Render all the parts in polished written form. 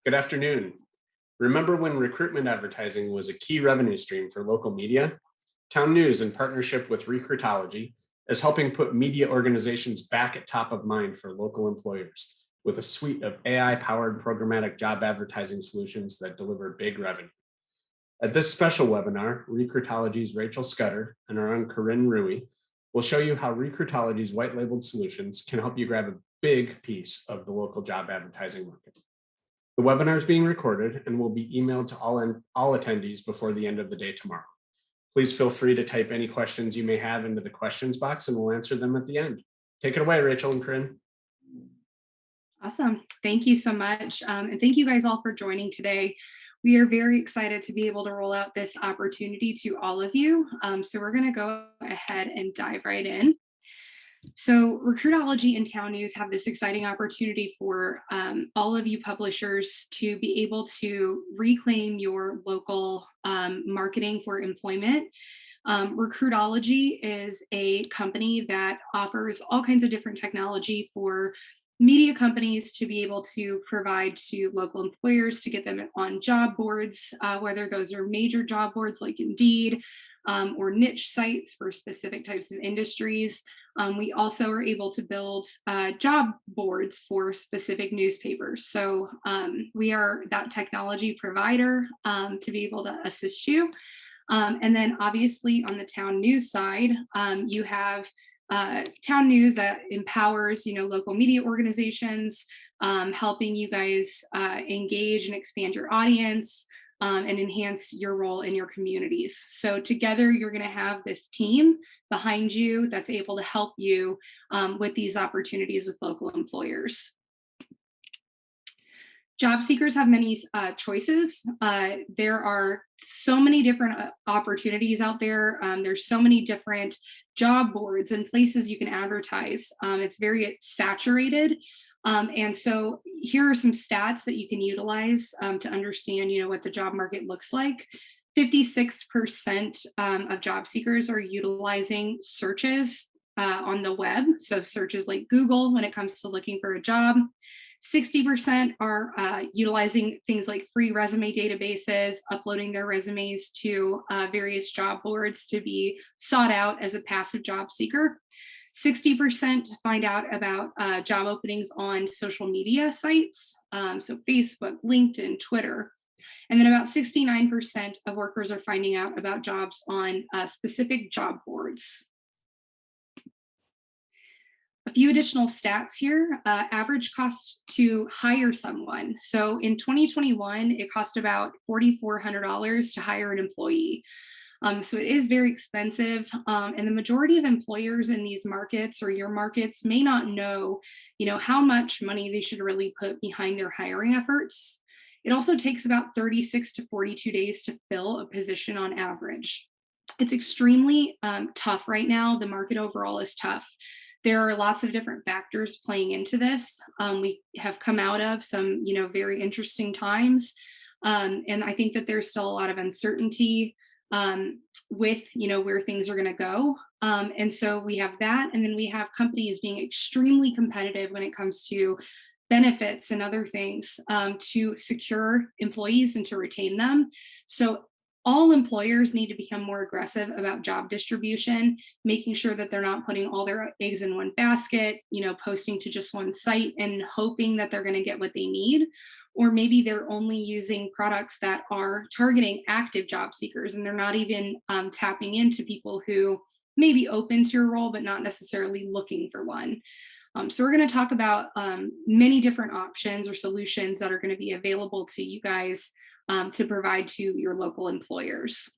Good afternoon. Remember when recruitment advertising was a key revenue stream for local media? TownNews, in partnership with Recruitology, is helping put media organizations back at top of mind for local employers with a suite of AI-powered programmatic job advertising solutions that deliver big revenue. At this special webinar, Recruitology's Rachel Scudder and our own Corinne Rui will show you how Recruitology's white-labeled solutions can help you grab a big piece of the local job advertising market. The webinar is being recorded and will be emailed to all attendees before the end of the day tomorrow. Please feel free to type any questions you may have into the questions box and we'll answer them at the end. Take it away, Rachel and Corinne. Awesome. Thank you so much. And thank you guys all for joining today. We are very excited to be able to roll out this opportunity to all of you. So we're going to go ahead and dive right in. So Recruitology and TownNews have this exciting opportunity for all of you publishers to be able to reclaim your local marketing for employment. Recruitology is a company that offers all kinds of different technology for media companies to be able to provide to local employers to get them on job boards, whether those are major job boards like Indeed or niche sites for specific types of industries. We also are able to build job boards for specific newspapers. So we are that technology provider to be able to assist you. And then obviously on the TownNews side, you have TownNews that empowers, local media organizations, helping you guys engage and expand your audience and enhance your role in your communities. So together, you're going to have this team behind you that's able to help you with these opportunities with local employers. Job seekers have many choices. There are so many different opportunities out there. There's so many different job boards and places you can advertise. It's very saturated. And so here are some stats that you can utilize to understand, what the job market looks like. 56% of job seekers are utilizing searches on the web. So searches like Google when it comes to looking for a job. 60% are utilizing things like free resume databases, uploading their resumes to various job boards to be sought out as a passive job seeker. 60% find out about job openings on social media sites, so Facebook, LinkedIn, Twitter. And then about 69% of workers are finding out about jobs on specific job boards. A few additional stats here. Average cost to hire someone. So in 2021, it cost about $4,400 to hire an employee. So it is very expensive. And the majority of employers in these markets or your markets may not know, how much money they should really put behind their hiring efforts. It also takes about 36 to 42 days to fill a position on average. It's extremely tough right now. The market overall is tough. There are lots of different factors playing into this. We have come out of some, very interesting times. And I think that there's still a lot of uncertainty with, where things are going to go. And so we have that. And then we have companies being extremely competitive when it comes to benefits and other things to secure employees and to retain them. So all employers need to become more aggressive about job distribution, making sure that they're not putting all their eggs in one basket, posting to just one site and hoping that they're going to get what they need. Or maybe they're only using products that are targeting active job seekers and they're not even tapping into people who may be open to a role, but not necessarily looking for one. So we're going to talk about many different options or solutions that are going to be available to you guys to provide to your local employers.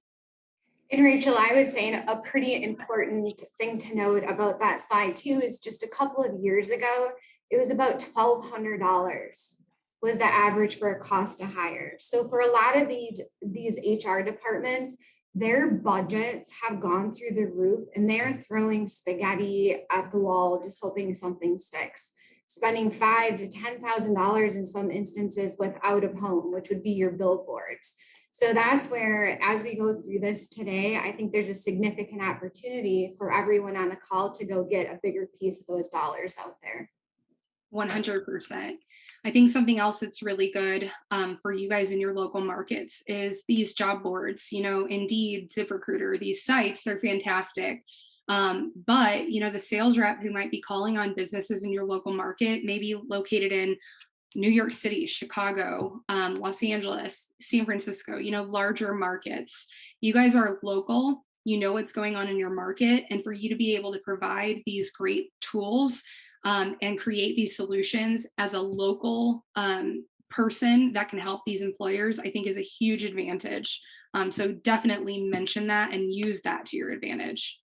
And Rachel, I would say a pretty important thing to note about that slide too is just a couple of years ago, it was about $1,200 was the average for a cost to hire. So for a lot of these HR departments, their budgets have gone through the roof and they're throwing spaghetti at the wall, just hoping something sticks. Spending $5,000 to $10,000 in some instances with out of home, which would be your billboards. So that's where, as we go through this today, I think there's a significant opportunity for everyone on the call to go get a bigger piece of those dollars out there. 100%. I think something else that's really good for you guys in your local markets is these job boards, Indeed, ZipRecruiter, these sites, they're fantastic. But, the sales rep who might be calling on businesses in your local market may be located in New York City, Chicago, Los Angeles, San Francisco, larger markets. You guys are local, you know what's going on in your market. And for you to be able to provide these great tools and create these solutions as a local person that can help these employers, I think is a huge advantage. So definitely mention that and use that to your advantage.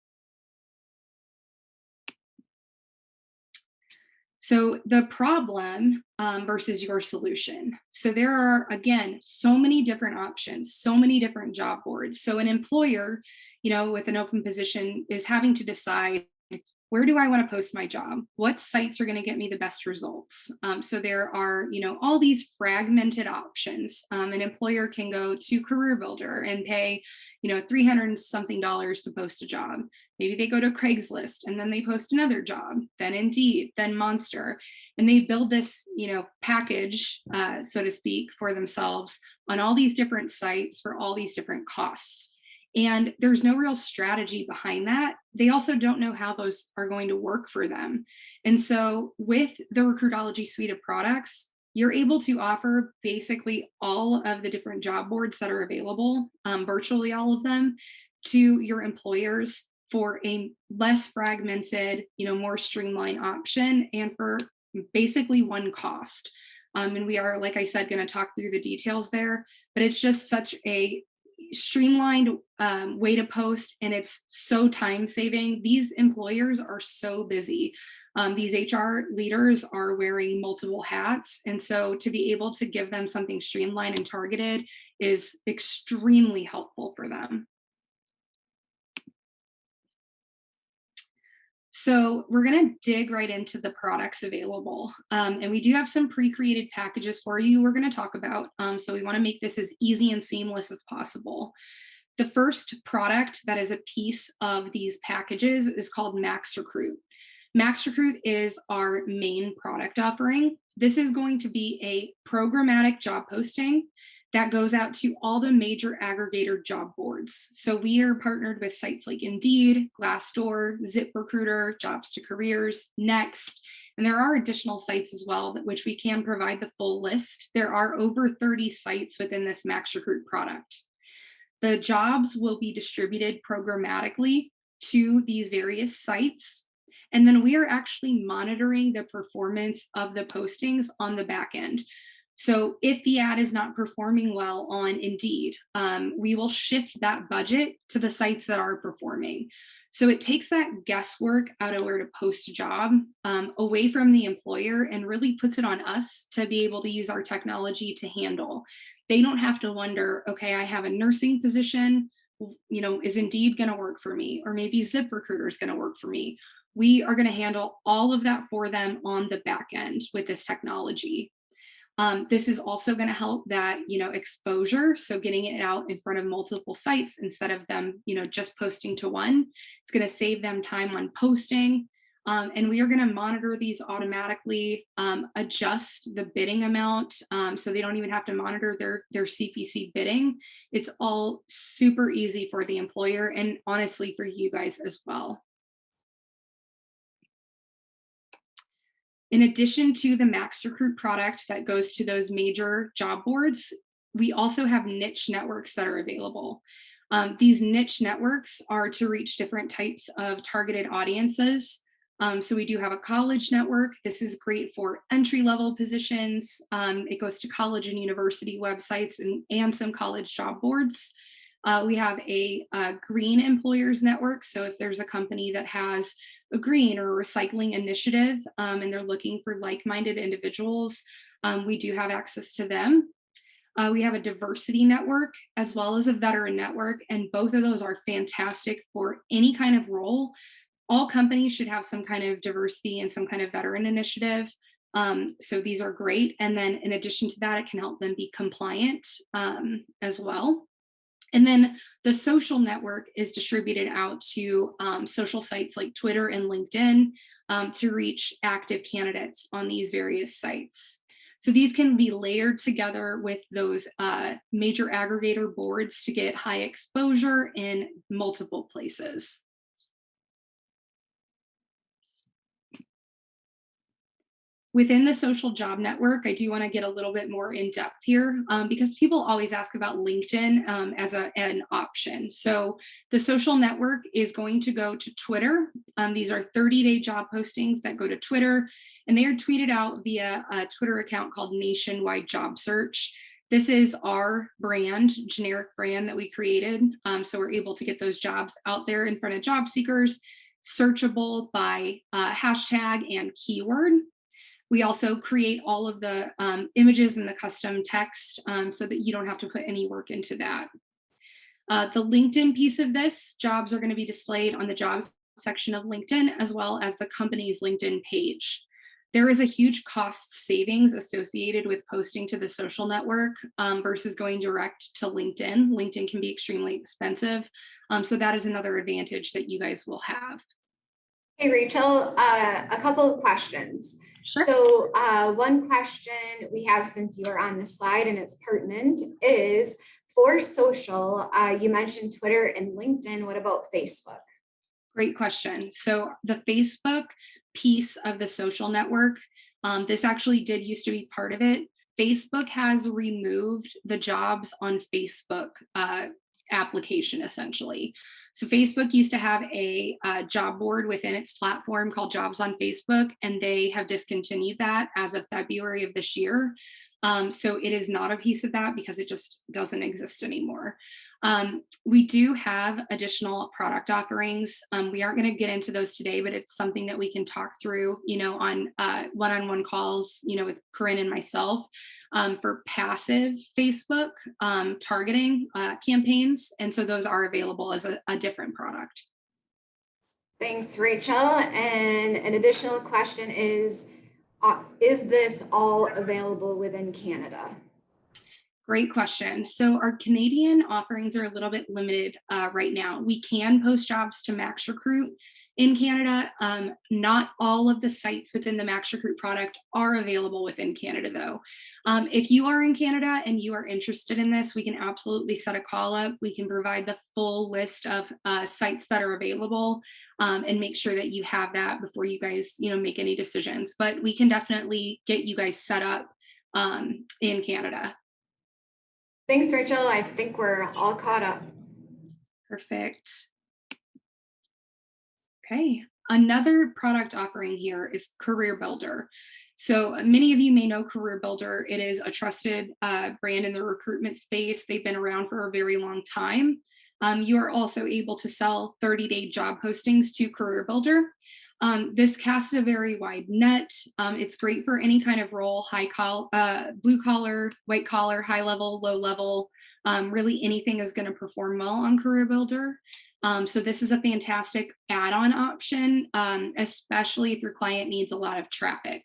So the problem versus your solution. So there are, again, so many different options, so many different job boards. So an employer, with an open position is having to decide, where do I want to post my job? What sites are going to get me the best results? So there are, all these fragmented options. An employer can go to CareerBuilder and pay, $300 something to post a job. Maybe they go to Craigslist and then they post another job, then Indeed, then Monster, and they build this, package, so to speak, for themselves on all these different sites for all these different costs. And there's no real strategy behind that. They also don't know how those are going to work for them. And so with the Recruitology suite of products, you're able to offer basically all of the different job boards that are available, virtually all of them, to your employers for a less fragmented, more streamlined option and for basically one cost. And we are, like I said, going to talk through the details there, but it's just such a streamlined way to post, and it's so time saving. These employers are so busy. These HR leaders are wearing multiple hats, and so to be able to give them something streamlined and targeted is extremely helpful for them. So we're going to dig right into the products available. And we do have some pre-created packages for you we're going to talk about. So we want to make this as easy and seamless as possible. The first product that is a piece of these packages is called Max Recruit. Max Recruit is our main product offering. This is going to be a programmatic job posting that goes out to all the major aggregator job boards. So we are partnered with sites like Indeed, Glassdoor, ZipRecruiter, Jobs to Careers, Next, and there are additional sites as well which we can provide the full list. There are over 30 sites within this Max Recruit product. The jobs will be distributed programmatically to these various sites. And then we are actually monitoring the performance of the postings on the back end. So if the ad is not performing well on Indeed, we will shift that budget to the sites that are performing. So it takes that guesswork out of where to post a job away from the employer and really puts it on us to be able to use our technology to handle. They don't have to wonder, okay, I have a nursing position, is Indeed going to work for me? Or maybe ZipRecruiter is going to work for me. We are going to handle all of that for them on the back end with this technology. This is also going to help that, exposure. So getting it out in front of multiple sites instead of them, just posting to one. It's going to save them time on posting. And we are going to monitor these automatically, adjust the bidding amount. So they don't even have to monitor their CPC bidding. It's all super easy for the employer and honestly for you guys as well. In addition to the Max Recruit product that goes to those major job boards, we also have niche networks that are available. These niche networks are to reach different types of targeted audiences. So we do have a college network. This is great for entry-level positions. It goes to college and university websites and some college job boards. We have a green employers network. So if there's a company that has a green or a recycling initiative and they're looking for like-minded individuals, we do have access to them. We have a diversity network as well as a veteran network, and both of those are fantastic for any kind of role. All companies should have some kind of diversity and some kind of veteran initiative. So these are great. And then in addition to that, it can help them be compliant as well. And then the social network is distributed out to social sites like Twitter and LinkedIn to reach active candidates on these various sites. So these can be layered together with those major aggregator boards to get high exposure in multiple places. Within the social job network, I do want to get a little bit more in depth here because people always ask about LinkedIn as an option. So the social network is going to go to Twitter. These are 30-day job postings that go to Twitter, and they are tweeted out via a Twitter account called Nationwide Job Search. This is our brand, generic brand that we created. So we're able to get those jobs out there in front of job seekers, searchable by hashtag and keyword. We also create all of the images and the custom text so that you don't have to put any work into that. The LinkedIn piece of this, jobs are going to be displayed on the jobs section of LinkedIn as well as the company's LinkedIn page. There is a huge cost savings associated with posting to the social network versus going direct to LinkedIn. LinkedIn can be extremely expensive. So that is another advantage that you guys will have. Hey, Rachel, a couple of questions. Sure. So one question we have, since you are on the slide and it's pertinent, is for social, you mentioned Twitter and LinkedIn. What about Facebook? Great question. So the Facebook piece of the social network, this actually did used to be part of it. Facebook has removed the jobs on Facebook application, essentially. So Facebook used to have a job board within its platform called Jobs on Facebook, and they have discontinued that as of February of this year. So it is not a piece of that because it just doesn't exist anymore. We do have additional product offerings. We aren't going to get into those today, but it's something that we can talk through, on one-on-one calls, with Corinne and myself for passive Facebook targeting campaigns. And so those are available as a different product. Thanks, Rachel. And an additional question is this all available within Canada? Great question. So our Canadian offerings are a little bit limited right now. We can post jobs to Max Recruit in Canada. Not all of the sites within the Max Recruit product are available within Canada, though. If you are in Canada and you are interested in this, we can absolutely set a call up. We can provide the full list of sites that are available and make sure that you have that before you guys, make any decisions. But we can definitely get you guys set up in Canada. Thanks, Rachel. I think we're all caught up. Perfect. Okay. Another product offering here is CareerBuilder. So many of you may know CareerBuilder. It is a trusted brand in the recruitment space. They've been around for a very long time. You are also able to sell 30-day job postings to CareerBuilder. This casts a very wide net. It's great for any kind of role, blue collar, white collar, high level, low level. Really anything is going to perform well on CareerBuilder. So this is a fantastic add-on option, especially if your client needs a lot of traffic.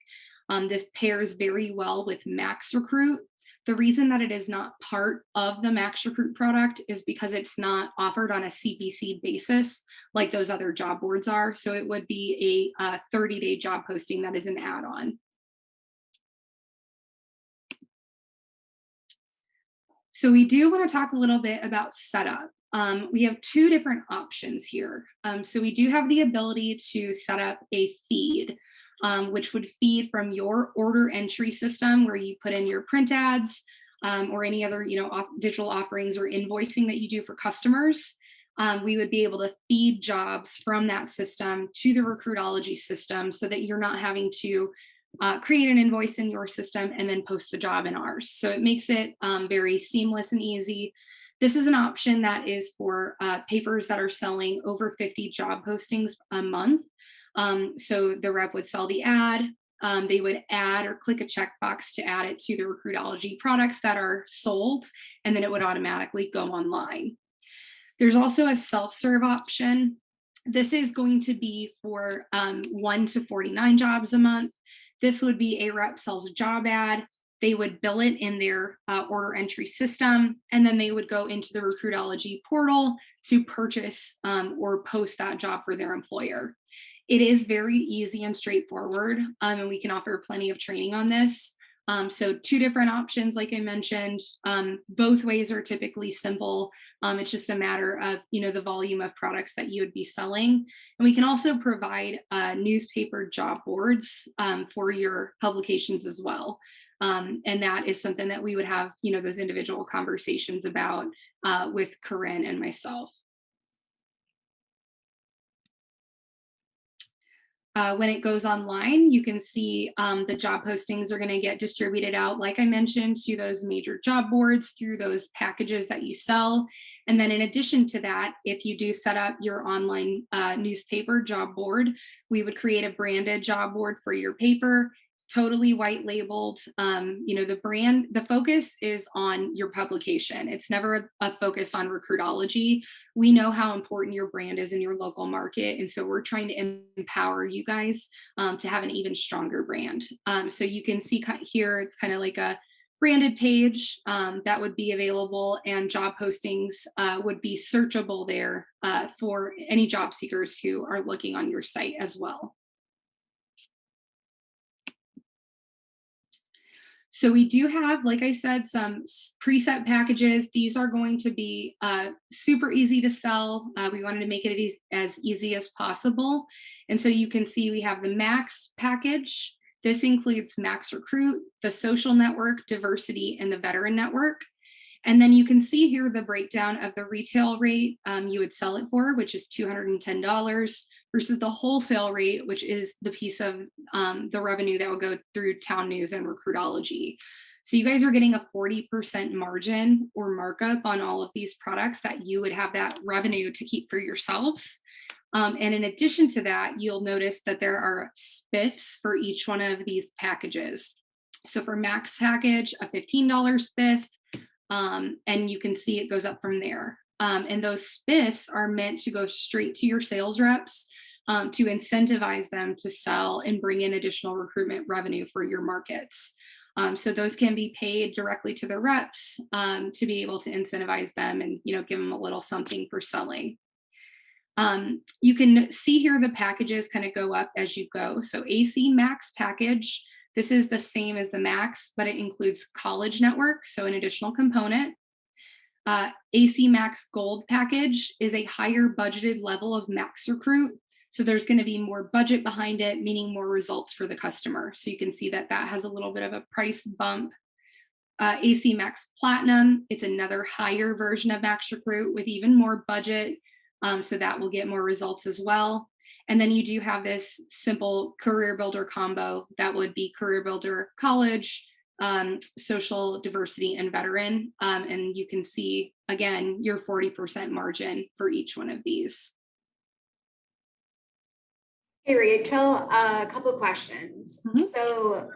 This pairs very well with Max Recruit. The reason that it is not part of the Max Recruit product is because it's not offered on a CPC basis like those other job boards are. So it would be a 30-day job posting that is an add-on. So we do want to talk a little bit about setup. We have two different options here. So we do have the ability to set up a feed, which would feed from your order entry system where you put in your print ads or any other digital offerings or invoicing that you do for customers. We would be able to feed jobs from that system to the Recruitology system so that you're not having to create an invoice in your system and then post the job in ours. So it makes it very seamless and easy. This is an option that is for papers that are selling over 50 job postings a month. So the rep would sell the ad, they would add or click a checkbox to add it to the Recruitology products that are sold, and then it would automatically go online. There's also a self-serve option. This is going to be for 1 to 49 jobs a month. This would be a rep sells a job ad. They would bill it in their order entry system, and then they would go into the Recruitology portal to purchase or post that job for their employer. It is very easy and straightforward, and we can offer plenty of training on this. So 2 different options, like I mentioned. Both ways are typically simple. It's just a matter of, the volume of products that you would be selling. And we can also provide newspaper job boards for your publications as well. And that is something that we would have, those individual conversations about with Corinne and myself. When it goes online, you can see the job postings are going to get distributed out, like I mentioned, to those major job boards through those packages that you sell. And then in addition to that, if you do set up your online newspaper job board, we would create a branded job board for your paper, totally white labeled. The focus is on your publication. It's never a focus on Recruitology. We know how important your brand is in your local market. And so we're trying to empower you guys to have an even stronger brand. So you can see here, it's kind of like a branded page that would be available, and job postings would be searchable there for any job seekers who are looking on your site as well. So we do have, like I said, some preset packages. These are going to be super easy to sell. We wanted to make it as easy as possible. And so you can see we have the Max package. This includes Max Recruit, the Social Network, Diversity, and the Veteran Network. And then you can see here the breakdown of the retail rate you would sell it for, which is $210, versus the wholesale rate, which is the piece of the revenue that will go through TownNews and Recruitology. So you guys are getting a 40% margin or markup on all of these products that you would have that revenue to keep for yourselves. And in addition to that, you'll notice that there are spiffs for each one of these packages. So for Max package, a $15 spiff, and you can see it goes up from there. And those spiffs are meant to go straight to your sales reps to incentivize them to sell and bring in additional recruitment revenue for your markets. So those can be paid directly to the reps to be able to incentivize them and give them a little something for selling. You can see here the packages kind of go up as you go. So AC Max package, this is the same as the Max, but it includes College Network, so an additional component. AC Max Gold package is a higher budgeted level of Max Recruit. So there's going to be more budget behind it, meaning more results for the customer. So you can see that that has a little bit of a price bump. AC Max Platinum, it's another higher version of Max Recruit with even more budget. So that will get more results as well. And then you do have this simple CareerBuilder combo that would be CareerBuilder College, Social, Diversity, and Veteran. And you can see, again, your 40% margin for each one of these. Hey, Rachel, a couple questions. Mm-hmm. So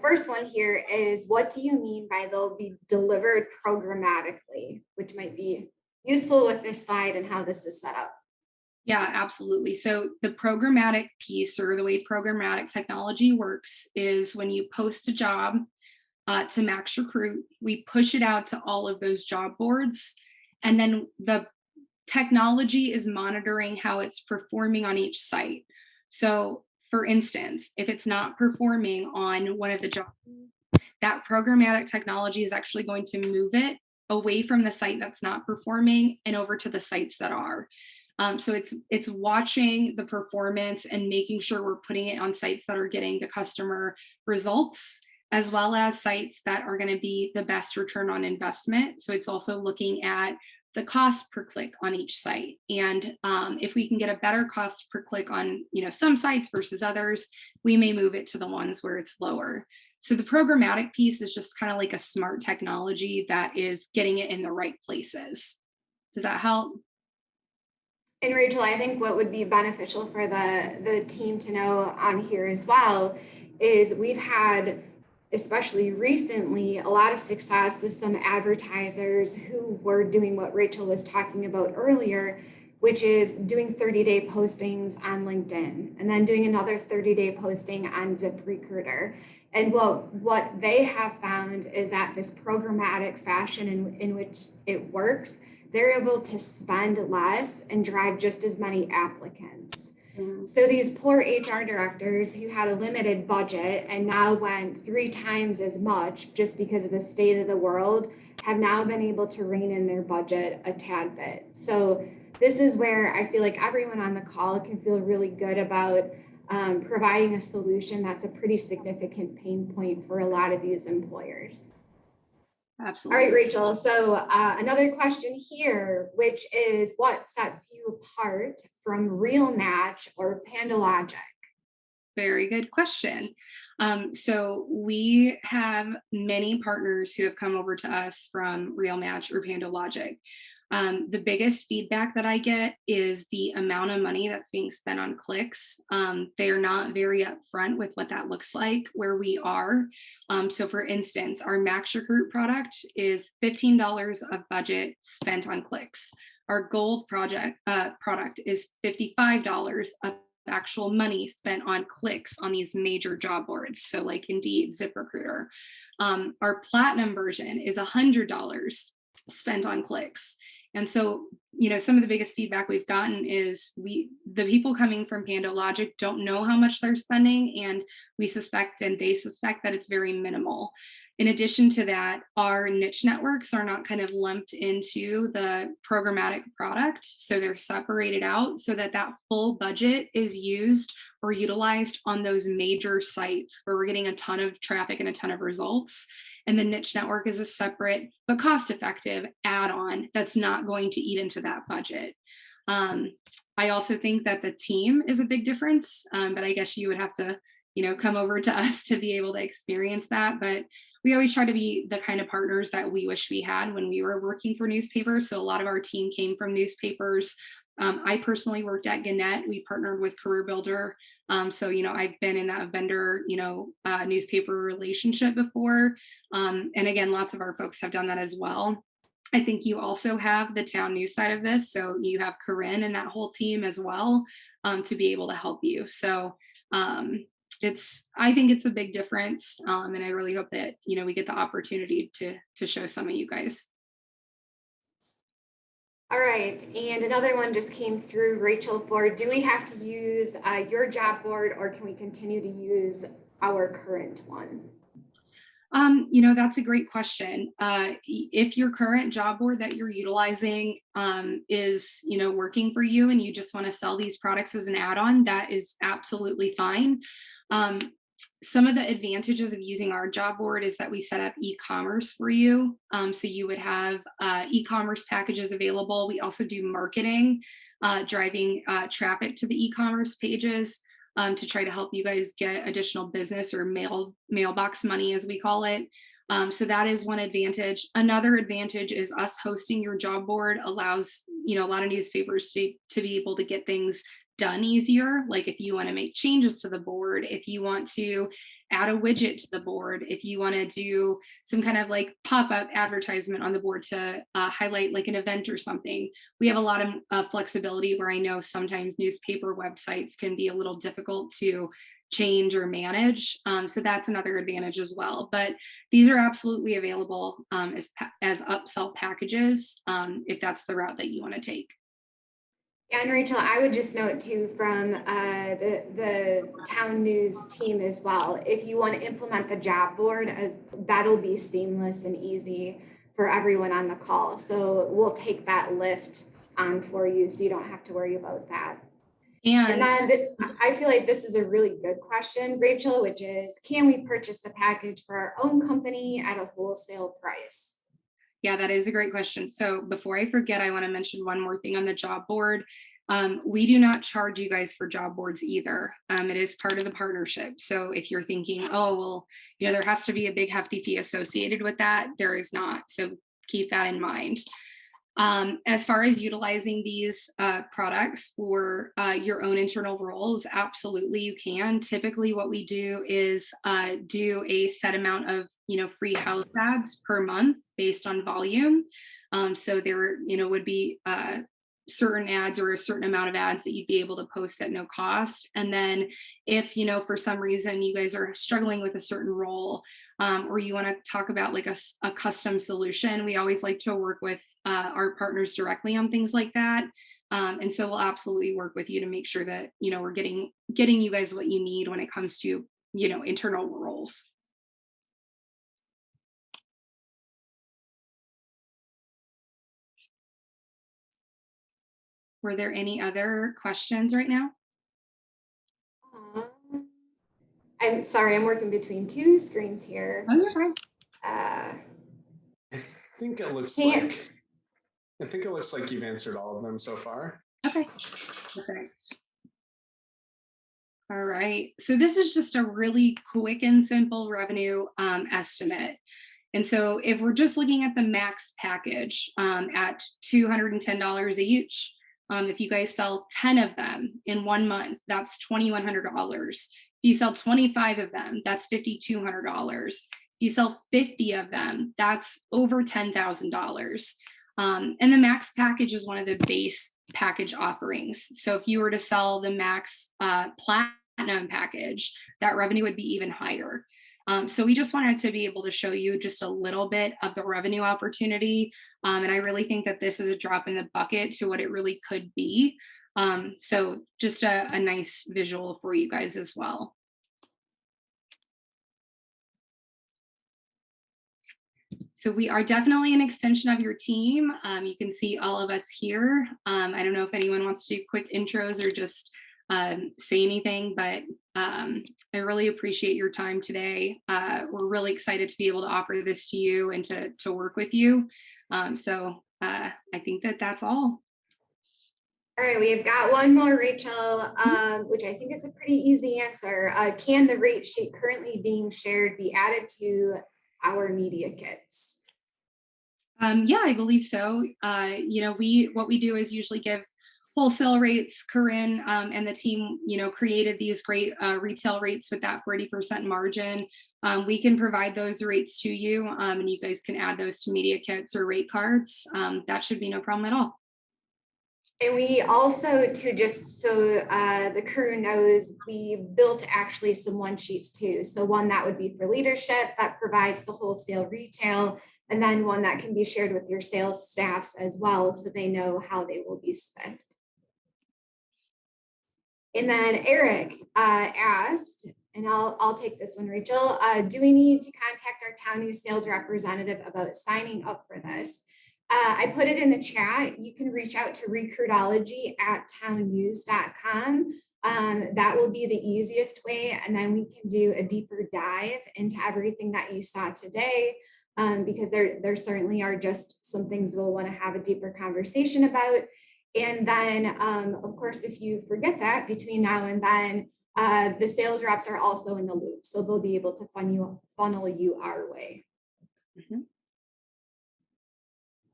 first one here is, what do you mean by they'll be delivered programmatically, which might be useful with this slide and how this is set up? Yeah, absolutely. So the programmatic piece, or the way programmatic technology works, is when you post a job to Max Recruit, we push it out to all of those job boards, and then the technology is monitoring how it's performing on each site. So for instance, if it's not performing on one of the jobs, that programmatic technology is actually going to move it away from the site that's not performing and over to the sites that are. So it's watching the performance and making sure we're putting it on sites that are getting the customer results, as well as sites that are going to be the best return on investment. So it's also looking at the cost per click on each site. And if we can get a better cost per click on some sites versus others, we may move it to the ones where it's lower. So the programmatic piece is just kind of like a smart technology that is getting it in the right places. Does that help? And Rachel, I think what would be beneficial for the team to know on here as well is we've had, especially recently, a lot of success with some advertisers who were doing what Rachel was talking about earlier, which is doing 30-day postings on LinkedIn and then doing another 30-day posting on ZipRecruiter. And what they have found is that this programmatic fashion in which it works, they're able to spend less and drive just as many applicants. So these poor HR directors who had a limited budget and now went 3 times as much just because of the state of the world have now been able to rein in their budget a tad bit. So this is where I feel like everyone on the call can feel really good about providing a solution that's a pretty significant pain point for a lot of these employers. Absolutely. All right, Rachel. So another question here, which is what sets you apart from Real Match or PandaLogic? Very good question. So we have many partners who have come over to us from Real Match or PandaLogic. The biggest feedback that I get is the amount of money that's being spent on clicks. They are not very upfront with what that looks like where we are. So for instance, our Max Recruit product is $15 of budget spent on clicks. Our Gold product is $55 of actual money spent on clicks on these major job boards. So like Indeed, ZipRecruiter. Our Platinum version is $100 spent on clicks. And so, some of the biggest feedback we've gotten is the people coming from PandaLogic don't know how much they're spending, and we suspect and they suspect that it's very minimal. In addition to that, our niche networks are not kind of lumped into the programmatic product. So they're separated out so that that full budget is used or utilized on those major sites where we're getting a ton of traffic and a ton of results. And the niche network is a separate but cost-effective add-on that's not going to eat into that budget. I also think that the team is a big difference, but I guess you would have to, come over to us to be able to experience that. But we always try to be the kind of partners that we wish we had when we were working for newspapers. So a lot of our team came from newspapers. I personally worked at Gannett. We partnered with CareerBuilder. So, I've been in that vendor, newspaper relationship before. And again, lots of our folks have done that as well. I think you also have the Town News side of this. So you have Corinne and that whole team as well to be able to help you. So I think it's a big difference. And I really hope that, we get the opportunity to show some of you guys. All right, and another one just came through, Rachel, for do we have to use your job board or can we continue to use our current one? That's a great question. If your current job board that you're utilizing is, working for you and you just want to sell these products as an add-on, that is absolutely fine. Some of the advantages of using our job board is that we set up e-commerce for you. So you would have e-commerce packages available. We also do marketing, driving traffic to the e-commerce pages to try to help you guys get additional business or mailbox money, as we call it. So that is one advantage. Another advantage is us hosting your job board allows, a lot of newspapers to be able to get things done easier. Like if you want to make changes to the board, if you want to add a widget to the board, if you want to do some kind of like pop-up advertisement on the board to highlight like an event or something. We have a lot of flexibility where I know sometimes newspaper websites can be a little difficult to change or manage. So that's another advantage as well. But these are absolutely available as upsell packages if that's the route that you want to take. Yeah, and Rachel, I would just note too from the Town News team as well, if you want to implement the job board, that'll be seamless and easy for everyone on the call. So we'll take that lift on for you so you don't have to worry about that. And then I feel like this is a really good question, Rachel, which is, can we purchase the package for our own company at a wholesale price? Yeah, that is a great question. So before I forget, I want to mention one more thing on the job board. We do not charge you guys for job boards either. It is part of the partnership. So if you're thinking, oh, well, there has to be a big hefty fee associated with that, there is not. So keep that in mind. As far as utilizing these products for your own internal roles, absolutely you can. Typically what we do is do a set amount of free house ads per month based on volume. So there would be certain ads or a certain amount of ads that you'd be able to post at no cost. And then if for some reason you guys are struggling with a certain role or you want to talk about like a custom solution, we always like to work with our partners directly on things like that. And so we'll absolutely work with you to make sure that, we're getting you guys what you need when it comes to, internal roles. Were there any other questions right now? I'm sorry, I'm working between two screens here. Oh, you're fine. I think it looks like you've answered all of them so far. Okay. Perfect. All right. So this is just a really quick and simple revenue estimate. And so if we're just looking at the max package at $210 each, if you guys sell 10 of them in 1 month, that's $2,100. If you sell 25 of them, that's $5,200. If you sell 50 of them, that's over $10,000. And the max package is one of the base package offerings. So if you were to sell the max platinum package, that revenue would be even higher. So we just wanted to be able to show you just a little bit of the revenue opportunity. And I really think that this is a drop in the bucket to what it really could be. So just a nice visual for you guys as well. So we are definitely an extension of your team. You can see all of us here. I don't know if anyone wants to do quick intros or just say anything, but I really appreciate your time today. We're really excited to be able to offer this to you and to work with you. So I think that's all. All right, we've got one more, Rachel, which I think is a pretty easy answer. Can the rate sheet currently being shared be added to our media kits? Yeah, I believe so. What we do is usually give wholesale rates. Corinne and the team, created these great retail rates with that 40% margin. We can provide those rates to you, and you guys can add those to media kits or rate cards. That should be no problem at all. And we also, just so the crew knows, we built actually some one sheets too. So one that would be for leadership that provides the wholesale retail, and then one that can be shared with your sales staffs as well, so they know how they will be spent. And then Eric asked, and I'll take this one, Rachel. Do we need to contact our TownNews sales representative about signing up for this? I put it in the chat. You can reach out to recruitology at townnews.com. That will be the easiest way. And then we can do a deeper dive into everything that you saw today, because there certainly are just some things we'll want to have a deeper conversation about. And then, of course, if you forget that between now and then, the sales reps are also in the loop. So they'll be able to funnel you our way. Mm-hmm.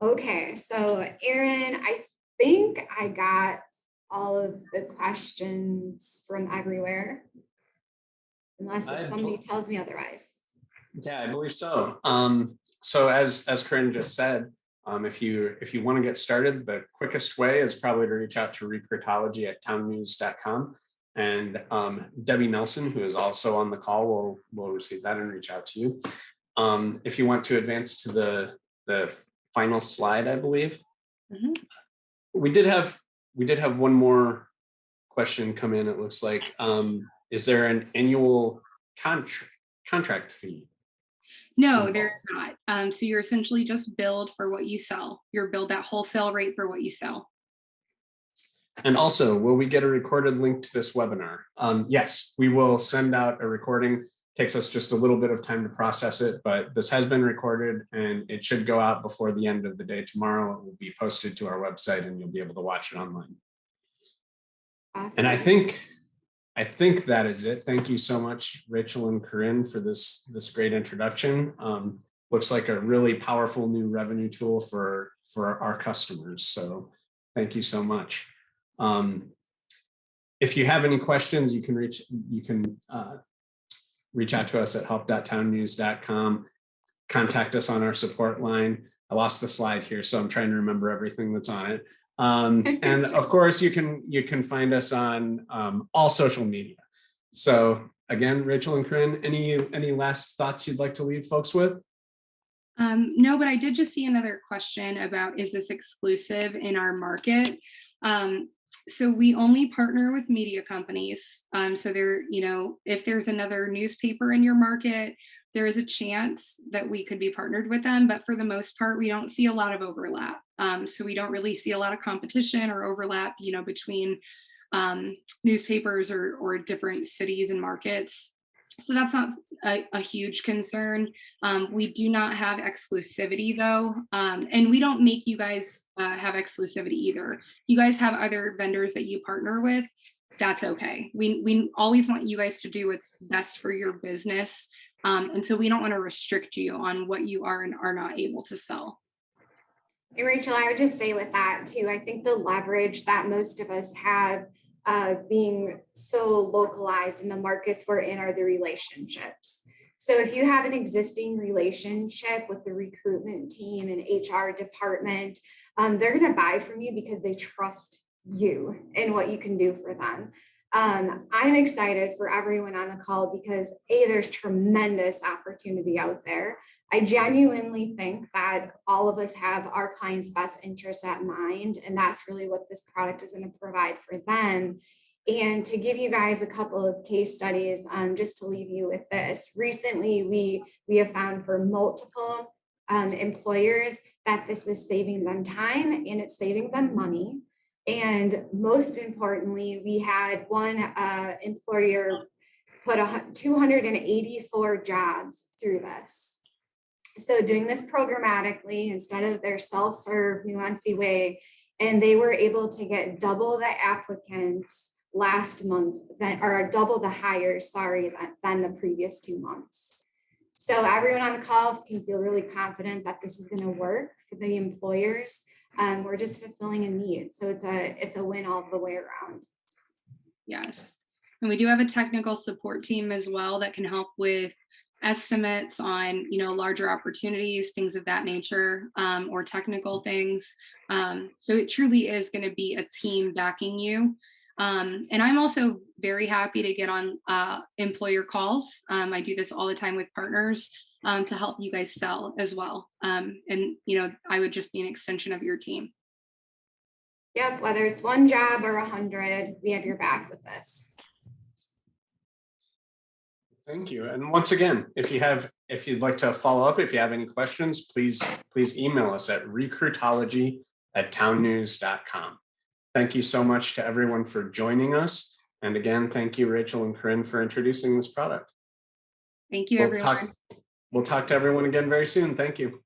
Okay, so Erin, I think I got all of the questions from everywhere, unless somebody tells me otherwise. Yeah, I believe so. So as Corinne just said, if you want to get started, the quickest way is probably to reach out to recruitology at townnews.com. And Debbie Nelson, who is also on the call, will receive that and reach out to you. If you want to advance to the final slide, I believe. Mm-hmm. We did have one more question come in. It looks like, is there an annual contract fee? No, there is not. So you're essentially just billed for what you sell. You're billed that wholesale rate for what you sell. And also, will we get a recorded link to this webinar? Yes, we will send out a recording. Takes us just a little bit of time to process it, but this has been recorded and it should go out before the end of the day tomorrow. It will be posted to our website and you'll be able to watch it online. Awesome. And I think that is it. Thank you so much, Rachel and Corinne, for this great introduction. Looks like a really powerful new revenue tool for our customers. So thank you so much. If you have any questions, you can reach out to us at help.townnews.com. Contact us on our support line. I lost the slide here, so I'm trying to remember everything that's on it. And of course, you can find us on all social media. So again, Rachel and Corinne, any last thoughts you'd like to leave folks with? No, but I did just see another question about, is this exclusive in our market? So we only partner with media companies. So there, if there's another newspaper in your market, there is a chance that we could be partnered with them. But for the most part, we don't see a lot of overlap. So we don't really see a lot of competition or overlap, between newspapers or different cities and markets. So that's not a huge concern. We do not have exclusivity though. And we don't make you guys have exclusivity either. If you guys have other vendors that you partner with, that's okay. We always want you guys to do what's best for your business. And so we don't want to restrict you on what you are and are not able to sell. Hey, Rachel, I would just say with that too, I think the leverage that most of us have being so localized in the markets we're in are the relationships. So if you have an existing relationship with the recruitment team and HR department, they're going to buy from you because they trust you and what you can do for them. I'm excited for everyone on the call because there's tremendous opportunity out there. I genuinely think that all of us have our clients' best interests at mind, and that's really what this product is going to provide for them. And to give you guys a couple of case studies, just to leave you with this, recently we have found for multiple employers that this is saving them time and it's saving them money. And most importantly, we had one employer put 284 jobs through this. So doing this programmatically instead of their self-serve nuancey way, and they were able to get double the applicants last month, or double the hires, than the previous 2 months. So everyone on the call can feel really confident that this is going to work for the employers. We're just fulfilling a need. So it's a win all the way around. Yes. And we do have a technical support team as well that can help with estimates on, larger opportunities, things of that nature, or technical things. So it truly is going to be a team backing you. And I'm also very happy to get on employer calls. I do this all the time with partners to help you guys sell as well. And, I would just be an extension of your team. Yep, whether it's one job or 100, we have your back with this. Thank you. And once again, if you'd like to follow up, if you have any questions, please email us at recruitology@townnews.com. Thank you so much to everyone for joining us. And again, thank you, Rachel and Corinne, for introducing this product. Thank you, everyone. We'll talk to everyone again very soon. Thank you.